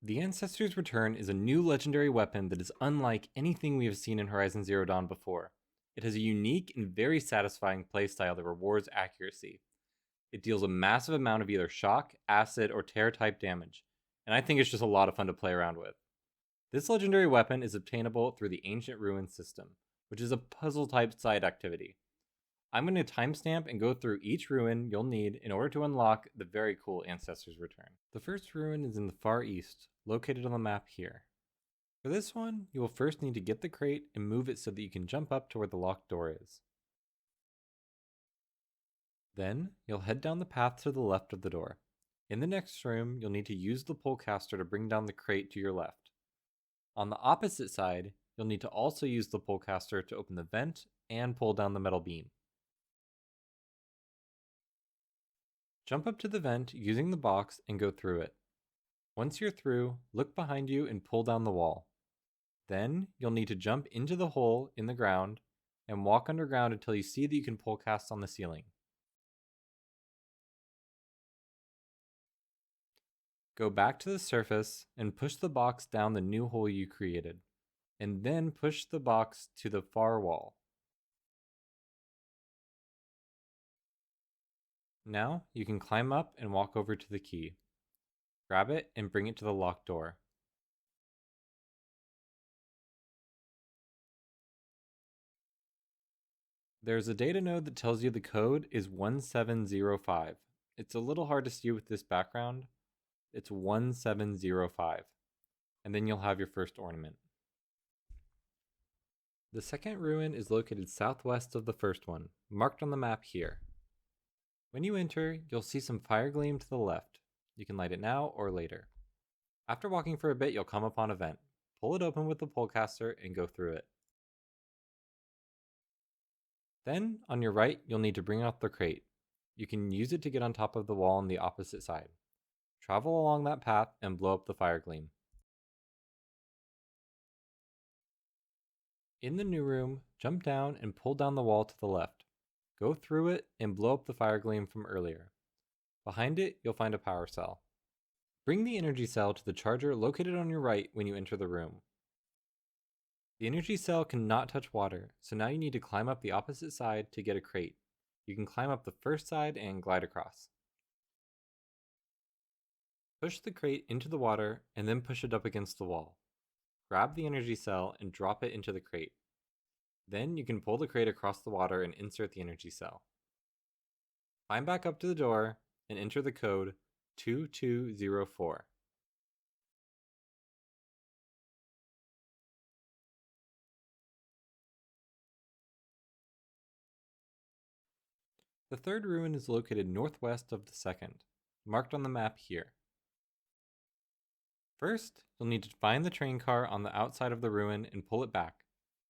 The Ancestor's Return is a new legendary weapon that is unlike anything we have seen in Horizon Zero Dawn before. It has a unique and very satisfying playstyle that rewards accuracy. It deals a massive amount of either shock, acid, or tear type damage, and I think it's just a lot of fun to play around with. This legendary weapon is obtainable through the Ancient Ruins system, which is a puzzle type side activity. I'm going to timestamp and go through each ruin you'll need in order to unlock the very cool Ancestor's Return. The first ruin is in the far east, located on the map here. For this one, you will first need to get the crate and move it so that you can jump up to where the locked door is. Then, you'll head down the path to the left of the door. In the next room, you'll need to use the polecaster to bring down the crate to your left. On the opposite side, you'll need to also use the polecaster to open the vent and pull down the metal beam. Jump up to the vent using the box and go through it. Once you're through, look behind you and pull down the wall. Then, you'll need to jump into the hole in the ground and walk underground until you see that you can polecast on the ceiling. Go back to the surface and push the box down the new hole you created, and then push the box to the far wall. Now, you can climb up and walk over to the key. Grab it and bring it to the locked door. There's a data node that tells you the code is 1705. It's a little hard to see with this background. It's 1705. And then you'll have your first ornament. The second ruin is located southwest of the first one, marked on the map here. When you enter, you'll see some fire gleam to the left. You can light it now or later. After walking for a bit, you'll come upon a vent. Pull it open with the polecaster and go through it. Then, on your right, you'll need to bring out the crate. You can use it to get on top of the wall on the opposite side. Travel along that path and blow up the fire gleam. In the new room, jump down and pull down the wall to the left. Go through it and blow up the fire gleam from earlier. Behind it, you'll find a power cell. Bring the energy cell to the charger located on your right when you enter the room. The energy cell cannot touch water, so now you need to climb up the opposite side to get a crate. You can climb up the first side and glide across. Push the crate into the water and then push it up against the wall. Grab the energy cell and drop it into the crate. Then you can pull the crate across the water and insert the energy cell. Climb back up to the door and enter the code 2204. The third ruin is located northwest of the second, marked on the map here. First, you'll need to find the train car on the outside of the ruin and pull it back.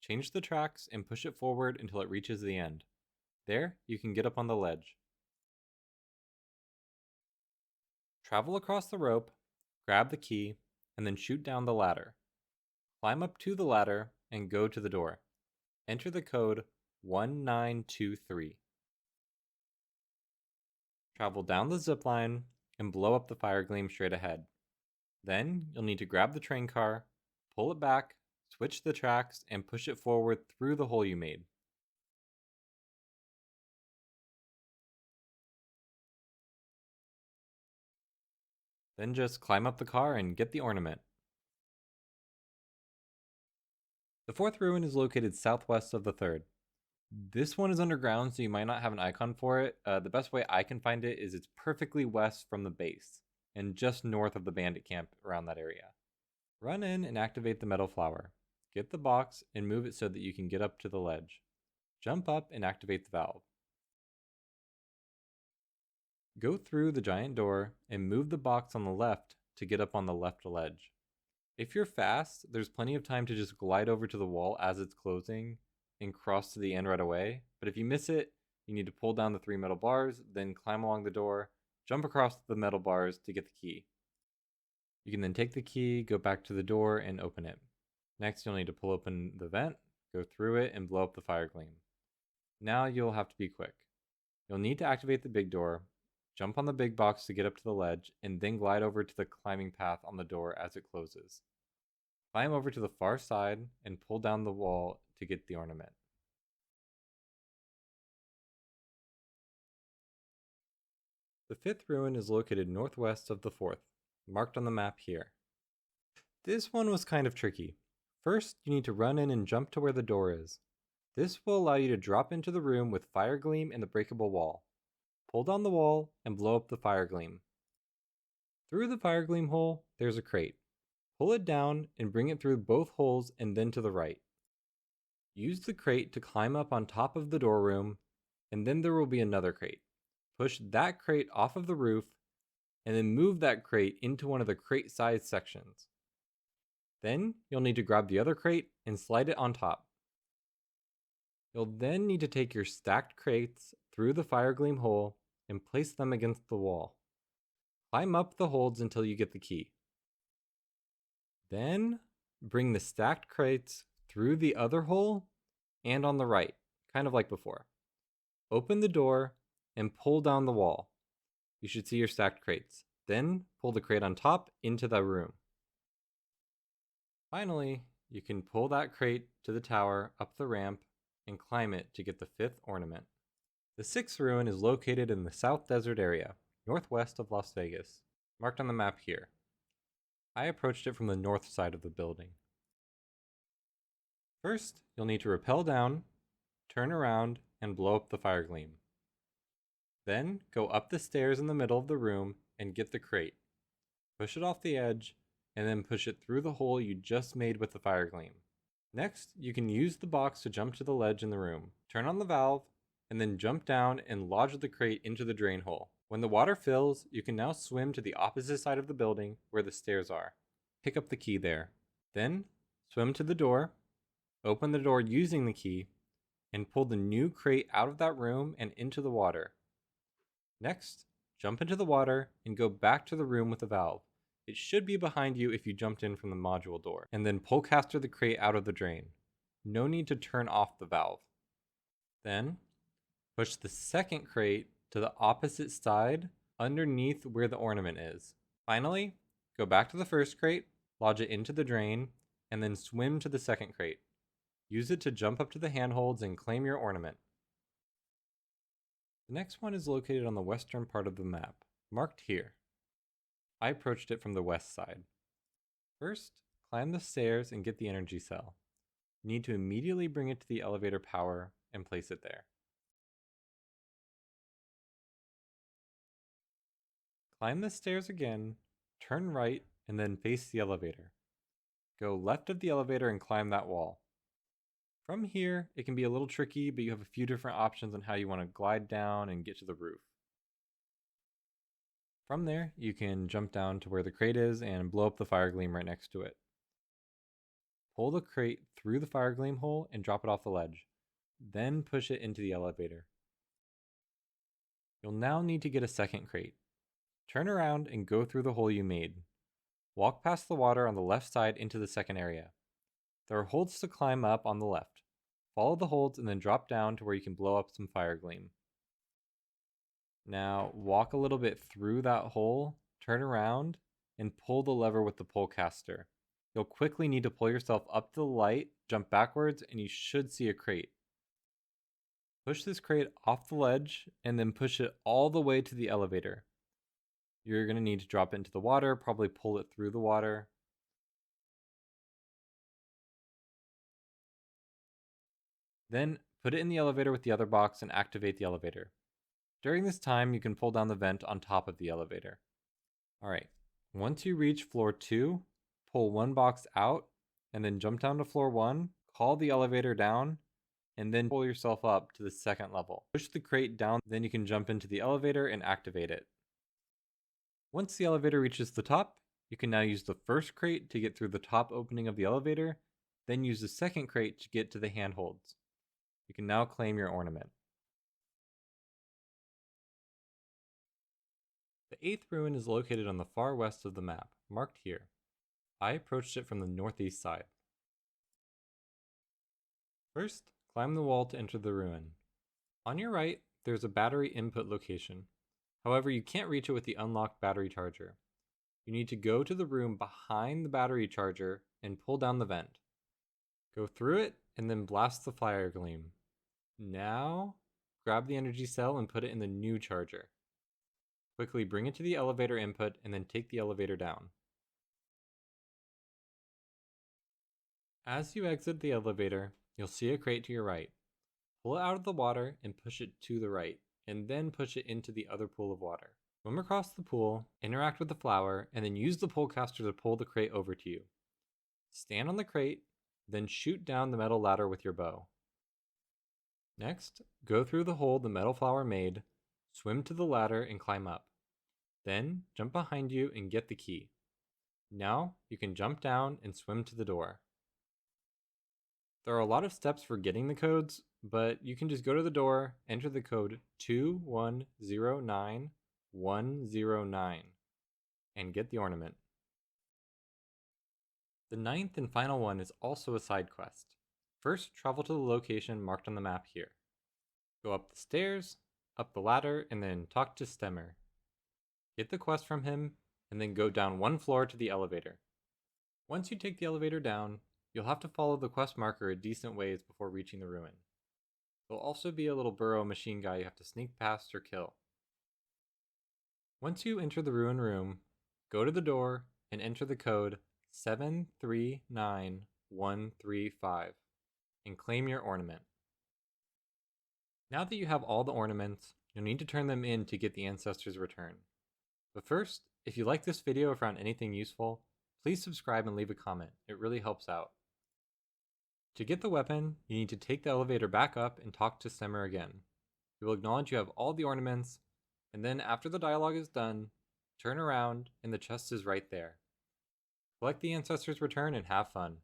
Change the tracks and push it forward until it reaches the end. There, you can get up on the ledge. Travel across the rope, grab the key, and then shoot down the ladder. Climb up to the ladder and go to the door. Enter the code 1923. Travel down the zipline and blow up the fire gleam straight ahead. Then, you'll need to grab the train car, pull it back, switch the tracks, and push it forward through the hole you made. Then just climb up the car and get the ornament. The fourth ruin is located southwest of the third. This one is underground, so you might not have an icon for it. The best way I can find it is it's perfectly west from the base, and just north of the bandit camp around that area. Run in and activate the metal flower. Get the box and move it so that you can get up to the ledge. Jump up and activate the valve. Go through the giant door and move the box on the left to get up on the left ledge. If you're fast, there's plenty of time to just glide over to the wall as it's closing and cross to the end right away. But if you miss it, you need to pull down the 3 metal bars, then climb along the door, jump across the metal bars to get the key. You can then take the key, go back to the door, and open it. Next, you'll need to pull open the vent, go through it, and blow up the fire gleam. Now you'll have to be quick. You'll need to activate the big door, Jump on the big box to get up to the ledge, and then glide over to the climbing path on the door as it closes. Climb over to the far side and pull down the wall to get the ornament. The fifth ruin is located northwest of the fourth, marked on the map here. This one was kind of tricky. First, you need to run in and jump to where the door is. This will allow you to drop into the room with fire gleam and the breakable wall. Pull down the wall and blow up the fire gleam. Through the fire gleam hole, there's a crate. Pull it down and bring it through both holes and then to the right. Use the crate to climb up on top of the door room, and then there will be another crate. Push that crate off of the roof, and then move that crate into one of the crate-sized sections. Then you'll need to grab the other crate and slide it on top. You'll then need to take your stacked crates through the fire gleam hole and place them against the wall. Climb up the holds until you get the key. Then bring the stacked crates through the other hole and on the right, kind of like before. Open the door and pull down the wall. You should see your stacked crates. Then pull the crate on top into the room. Finally, you can pull that crate to the tower, up the ramp, and climb it to get the fifth ornament. The sixth ruin is located in the South Desert area, northwest of Las Vegas, marked on the map here. I approached it from the north side of the building. First, you'll need to rappel down, turn around, and blow up the fire gleam. Then, go up the stairs in the middle of the room and get the crate. Push it off the edge, and then push it through the hole you just made with the fire gleam. Next, you can use the box to jump to the ledge in the room. Turn on the valve, and then jump down and lodge the crate into the drain hole. When the water fills, you can now swim to the opposite side of the building where the stairs are. Pick up the key there. Then, swim to the door, open the door using the key, and pull the new crate out of that room and into the water. Next, jump into the water and go back to the room with the valve. It should be behind you if you jumped in from the module door, and then pull caster the crate out of the drain. No need to turn off the valve. Then, push the second crate to the opposite side underneath where the ornament is. Finally, go back to the first crate, lodge it into the drain, and then swim to the second crate. Use it to jump up to the handholds and claim your ornament. The next one is located on the western part of the map, marked here. I approached it from the west side. First, climb the stairs and get the energy cell. You need to immediately bring it to the elevator power and place it there. Climb the stairs again, turn right, and then face the elevator. Go left of the elevator and climb that wall. From here, it can be a little tricky, but you have a few different options on how you want to glide down and get to the roof. From there, you can jump down to where the crate is and blow up the fire gleam right next to it. Pull the crate through the fire gleam hole and drop it off the ledge. Then push it into the elevator. You'll now need to get a second crate. Turn around and go through the hole you made. Walk past the water on the left side into the second area. There are holds to climb up on the left. Follow the holds and then drop down to where you can blow up some fire gleam. Now walk a little bit through that hole, turn around, and pull the lever with the pull caster. You'll quickly need to pull yourself up to the light, jump backwards, and you should see a crate. Push this crate off the ledge and then push it all the way to the elevator. You're going to need to drop it into the water, probably pull it through the water. Then put it in the elevator with the other box and activate the elevator. During this time, you can pull down the vent on top of the elevator. Alright, once you reach floor 2, pull one box out, and then jump down to floor 1, call the elevator down, and then pull yourself up to the second level. Push the crate down, then you can jump into the elevator and activate it. Once the elevator reaches the top, you can now use the first crate to get through the top opening of the elevator, then use the second crate to get to the handholds. You can now claim your ornament. The eighth ruin is located on the far west of the map, marked here. I approached it from the northeast side. First, climb the wall to enter the ruin. On your right, there's a battery input location. However, you can't reach it with the unlocked battery charger. You need to go to the room behind the battery charger and pull down the vent. Go through it and then blast the fire gleam. Now, grab the energy cell and put it in the new charger. Quickly bring it to the elevator input and then take the elevator down. As you exit the elevator, you'll see a crate to your right. Pull it out of the water and push it to the right, and then push it into the other pool of water. Swim across the pool, interact with the flower, and then use the polecaster to pull the crate over to you. Stand on the crate, then shoot down the metal ladder with your bow. Next, go through the hole the metal flower made, swim to the ladder and climb up. Then, jump behind you and get the key. Now, you can jump down and swim to the door. There are a lot of steps for getting the codes, but you can just go to the door, enter the code 2109109, and get the ornament. The ninth and final one is also a side quest. First, travel to the location marked on the map here. Go up the stairs, up the ladder, and then talk to Stemmer. Get the quest from him, and then go down one floor to the elevator. Once you take the elevator down, you'll have to follow the quest marker a decent ways before reaching the ruin. There'll also be a little burrow machine guy you have to sneak past or kill. Once you enter the ruin room, go to the door and enter the code 739135 and claim your ornament. Now that you have all the ornaments, you'll need to turn them in to get the Ancestor's return. But first, if you like this video or found anything useful, please subscribe and leave a comment. It really helps out. To get the weapon, you need to take the elevator back up and talk to Stemmer again. He will acknowledge you have all the ornaments, and then after the dialogue is done, turn around and the chest is right there. Collect the Ancestor's return and have fun.